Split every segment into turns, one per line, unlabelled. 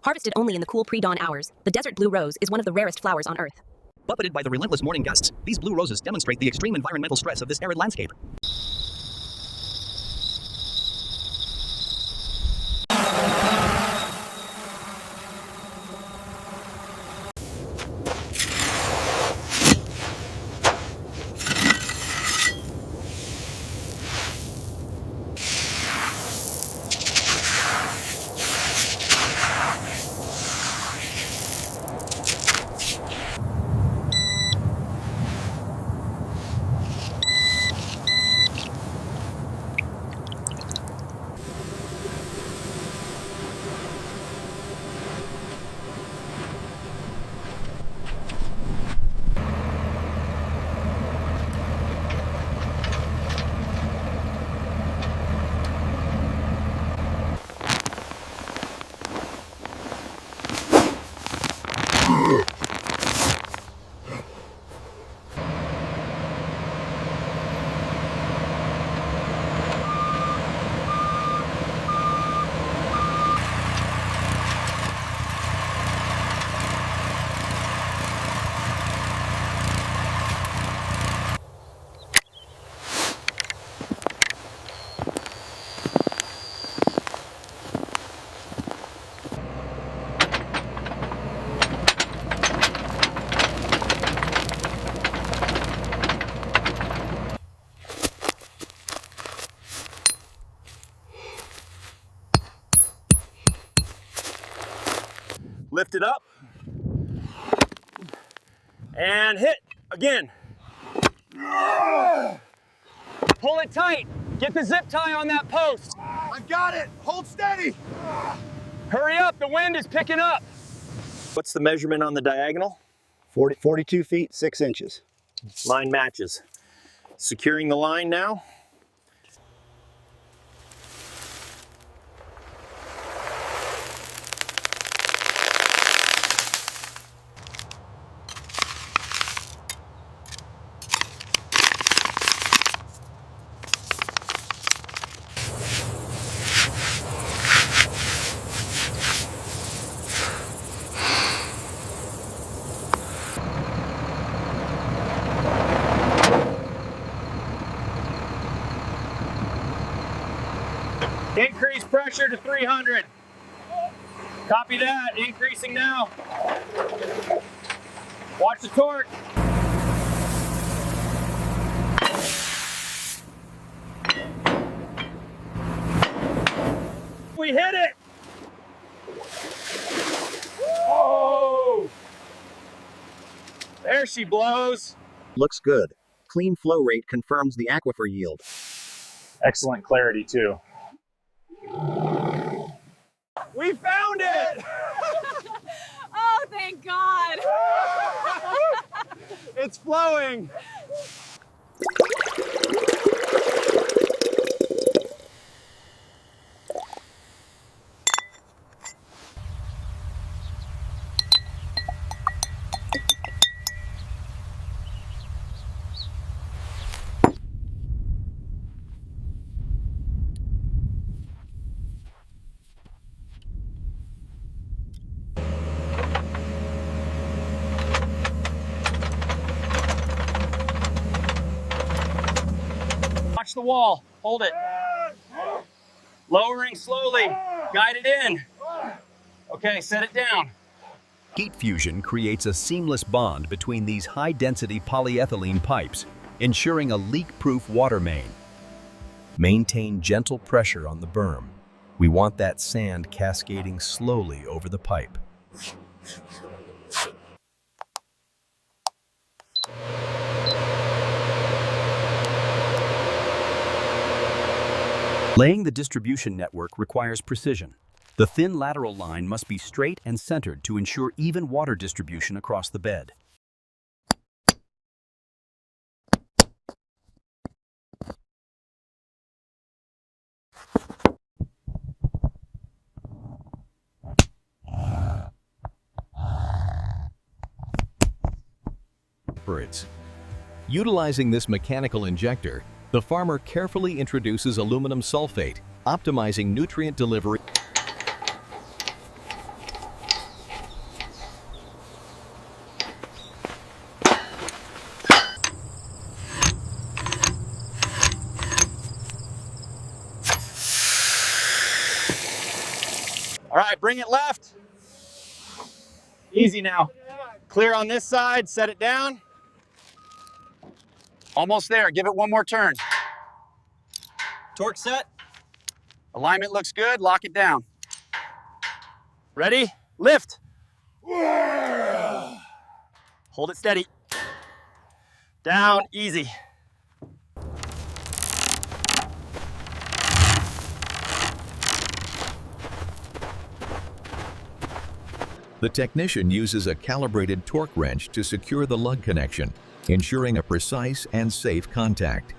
Harvested only in the cool pre-dawn hours, the desert blue rose is one of the rarest flowers on Earth.
Buffeted by the relentless morning gusts, these blue roses demonstrate the extreme environmental stress of this arid landscape.
Lift it up and hit again. Pull it tight. Get the zip tie on that post.
I got it. Hold steady.
Hurry up, the wind is picking up. What's the measurement on the diagonal?
42 feet, 6 inches.
Mine matches. Securing the line now. Increase pressure to 300. Copy that, increasing now. Watch the torque. We hit it. Oh! There she blows.
Looks good. Clean flow rate confirms the aquifer yield.
Excellent clarity too. We found it!
Oh, thank God!
It's flowing. Watch the wall. Hold it. Lowering slowly. Guide it in. Okay, set it down.
Heat fusion creates a seamless bond between these high-density polyethylene pipes, ensuring a leak-proof water main. Maintain gentle pressure on the berm. We want that sand cascading slowly over the pipe. Laying the distribution network requires precision. The thin lateral line must be straight and centered to ensure even water distribution across the bed. Utilizing this mechanical injector, the farmer carefully introduces aluminum sulfate, optimizing nutrient delivery.
right, bring it left. Easy now. Clear on this side, set it down. Almost there, give it one more turn. Torque set. Alignment looks good, lock it down. Ready? Lift. Hold it steady. Down, easy.
The technician uses a calibrated torque wrench to secure the lug connection, ensuring a precise and safe contact.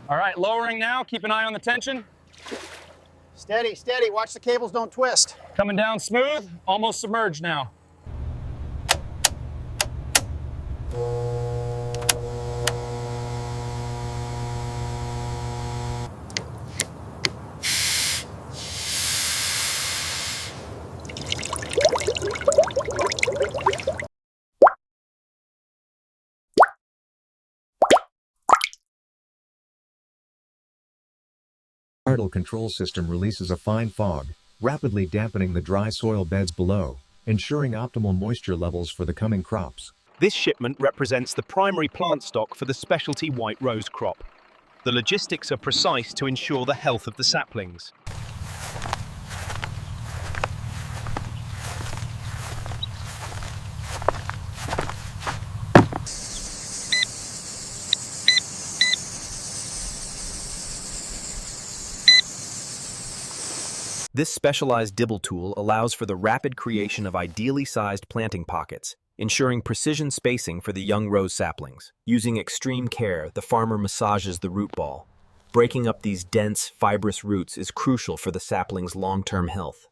All right, lowering now, keep an eye on the tension.
Steady, steady. Watch the cables don't twist.
Coming down smooth, almost submerged now.
The tidal control system releases a fine fog, rapidly dampening the dry soil beds below, ensuring optimal moisture levels for the coming crops.
This shipment represents the primary plant stock for the specialty white rose crop. The logistics are precise to ensure the health of the saplings. This specialized dibble tool allows for the rapid creation of ideally sized planting pockets, ensuring precision spacing for the young rose saplings. Using extreme care, the farmer massages the root ball. Breaking up these dense, fibrous roots is crucial for the sapling's long-term health.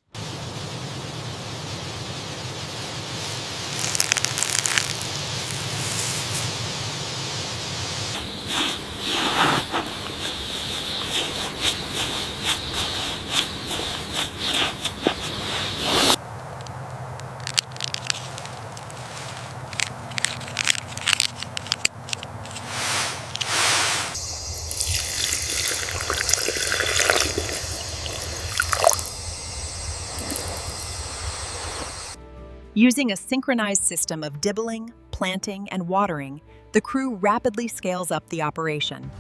Using a synchronized system of dibbling, planting, and watering, the crew rapidly scales up the operation.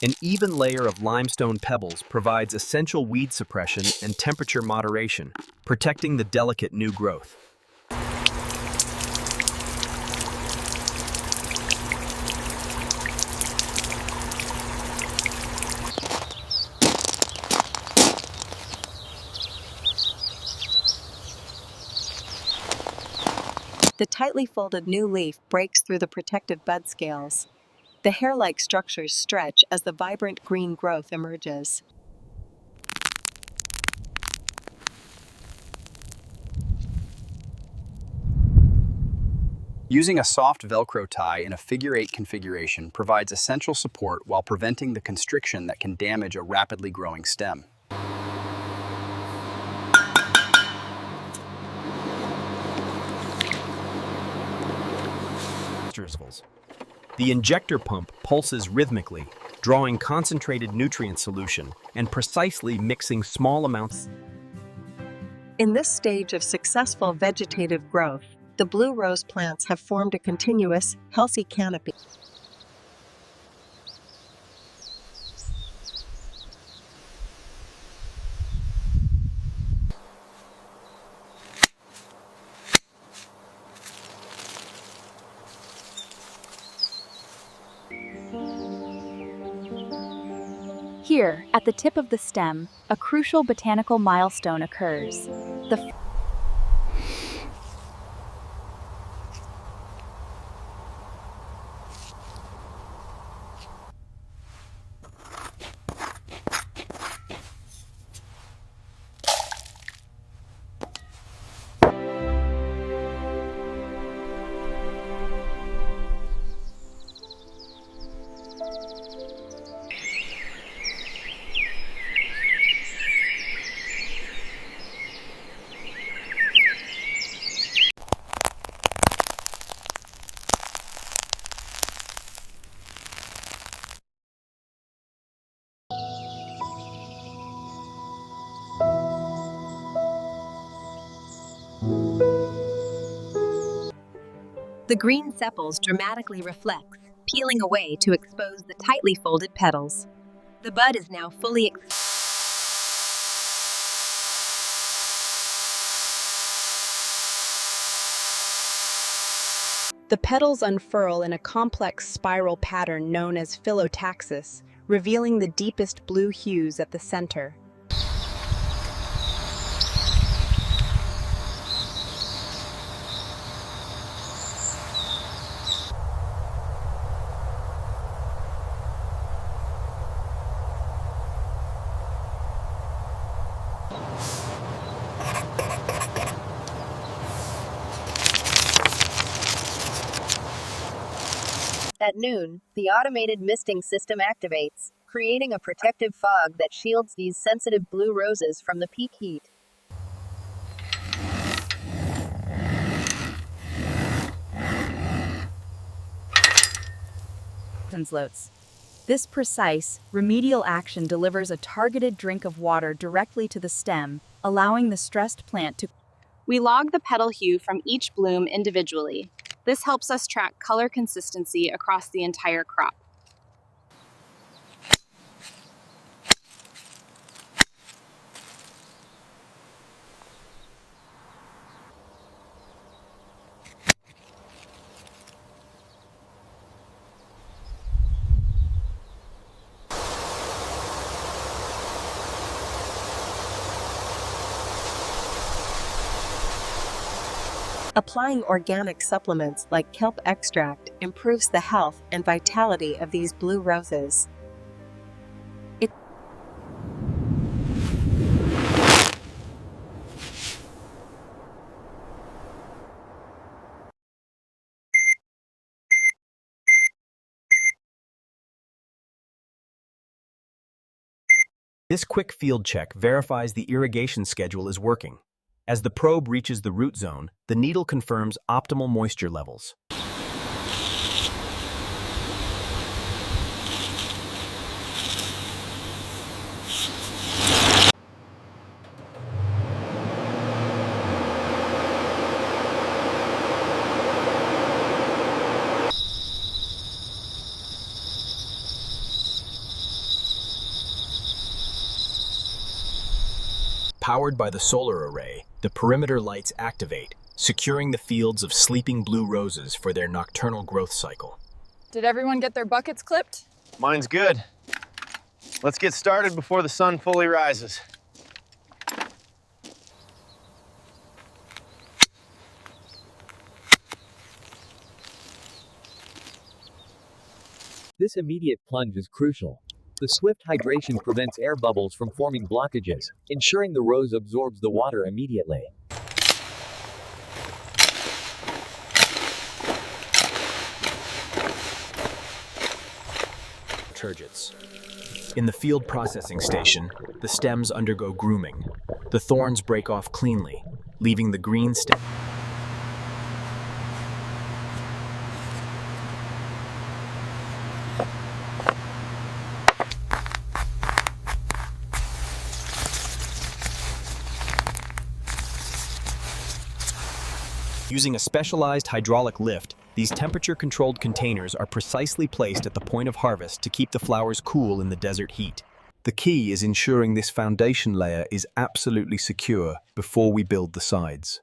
An even layer of limestone pebbles provides essential weed suppression and temperature moderation, protecting the delicate new growth.
The tightly folded new leaf breaks through the protective bud scales. The hair-like structures stretch as the vibrant green growth emerges.
Using a soft Velcro tie in a figure-8 configuration provides essential support while preventing the constriction that can damage a rapidly growing stem.
The injector pump pulses rhythmically, drawing concentrated nutrient solution and precisely mixing small amounts.
In this stage of successful vegetative growth, the blue rose plants have formed a continuous, healthy canopy.
Here, at the tip of the stem, a crucial botanical milestone occurs.
The green sepals dramatically reflect, peeling away to expose the tightly folded petals. The bud is now fully
The petals unfurl in a complex spiral pattern known as phyllotaxis, revealing the deepest blue hues at the center.
At noon, the automated misting system activates, creating a protective fog that shields these sensitive blue roses from the peak heat.
This precise, remedial action delivers a targeted drink of water directly to the stem, allowing the stressed plant to.
We log the petal hue from each bloom individually. This helps us track color consistency across the entire crop.
Applying organic supplements like kelp extract improves the health and vitality of these blue roses.
This quick field check verifies the irrigation schedule is working. As the probe reaches the root zone, the needle confirms optimal moisture levels. Powered by the solar array, the perimeter lights activate, securing the fields of sleeping blue roses for their nocturnal growth cycle.
Did everyone get their buckets clipped?
Mine's good. Let's get started before the sun fully rises.
This immediate plunge is crucial. The swift hydration prevents air bubbles from forming blockages, ensuring the rose absorbs the water immediately.
Turgets. In the field processing station, the stems undergo grooming. The thorns break off cleanly, leaving the green stem. Using a specialized hydraulic lift, these temperature-controlled containers are precisely placed at the point of harvest to keep the flowers cool in the desert heat. The key is ensuring this foundation layer is absolutely secure before we build the sides.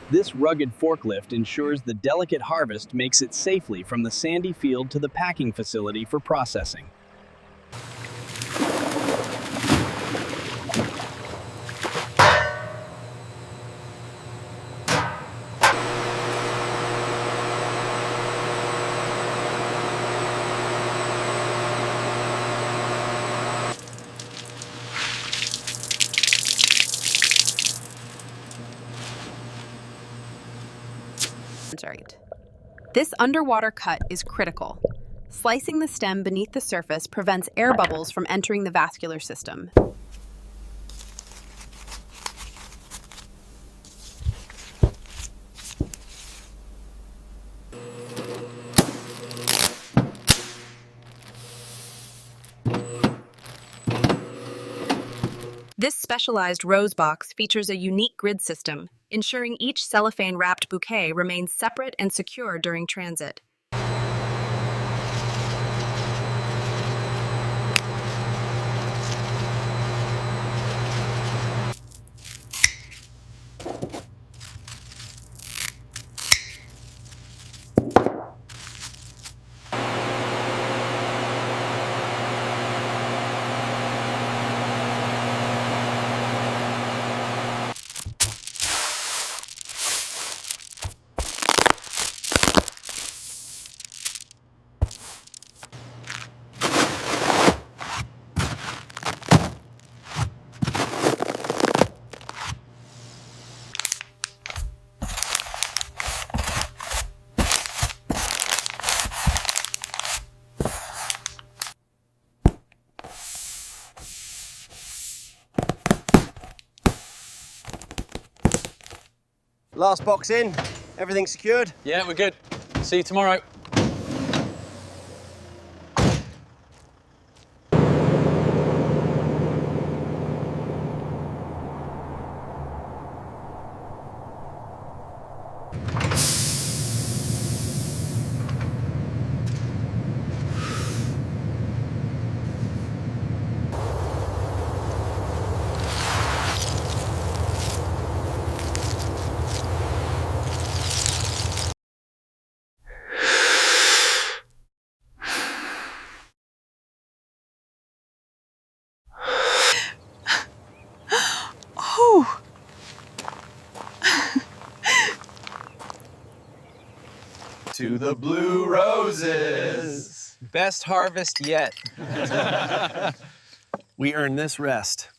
This rugged forklift ensures the delicate harvest makes it safely from the sandy field to the packing facility for processing.
This underwater cut is critical. Slicing the stem beneath the surface prevents air bubbles from entering the vascular system. This specialized rose box features a unique grid system, ensuring each cellophane-wrapped bouquet remains separate and secure during transit.
Last box in. Everything secured?
Yeah, we're good. See you tomorrow.
To the blue roses.
Best harvest yet.
We earned this rest.